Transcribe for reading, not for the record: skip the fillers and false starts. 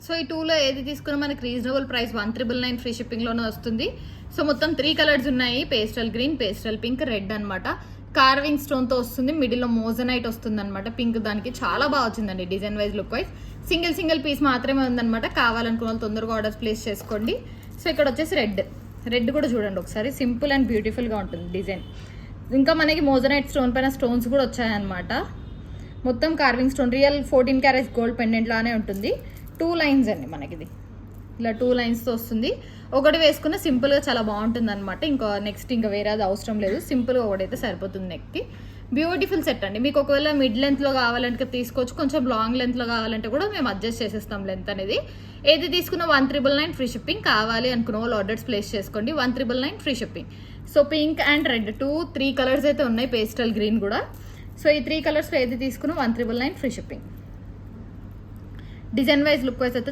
So ఈ 2లో ఏది తీసుకున్నా మనకి రీజనబుల్ ప్రైస్ 1,999 ఫ్రీ షిప్పింగ్లోనే వస్తుంది. సో మొత్తం 3 కలర్స్ ఉన్నాయి, pastel green, pastel pink, red అనమాట. కార్వింగ్ స్టోన్తో వస్తుంది, మిడిల్లో మోజనైట్ వస్తుంది అనమాట. పింక్ దానికి చాలా బాగా వచ్చిందండి design wise, look wise. Single piece మాత్రమే ఉందన్నమాట. కావాలనుకున్న వాళ్ళు తొందరగా ఆర్డర్స్ ప్లేస్ చేసుకోండి. సో ఇక్కడ వచ్చేసి రెడ్ కూడా చూడండి ఒకసారి, సింపుల్ అండ్ బ్యూటిఫుల్గా ఉంటుంది డిజైన్. ఇంకా మనకి మోజనైట్ స్టోన్ పైన స్టోన్స్ కూడా వచ్చాయన్నమాట. మొత్తం carving stone, real 14 carats gold pendant లానే ఉంటుంది. 2 లైన్స్ అండి మనకిది, ఇలా 2 లైన్స్తో వస్తుంది. ఒకటి వేసుకున్న సింపుల్గా చాలా బాగుంటుంది అనమాట. ఇంకా వేరేది అవసరం లేదు, సింపుల్గా ఒకటైతే సరిపోతుంది నెక్కి. బ్యూటిఫుల్ సెట్ అండి. మీకు ఒకవేళ మిడ్ లెంత్లో కావాలంటే తీసుకోవచ్చు, కొంచెం లాంగ్ లెంత్లో కావాలంటే కూడా మేము అడ్జస్ట్ చేసేస్తాం లెంత్ అనేది. ఏది తీసుకున్న 1,999 ఫ్రీ షిప్పింగ్. కావాలి అనుకున్న వాళ్ళు ఆర్డర్స్ ప్లేస్ చేసుకోండి. 1,999 free shipping. So pink and red 3 colours అయితే ఉన్నాయి, పేస్టల్ గ్రీన్ కూడా. సో ఈ 3 కలర్స్లో ఏది తీసుకున్న 1,999 free shipping. Design wise look wise అయితే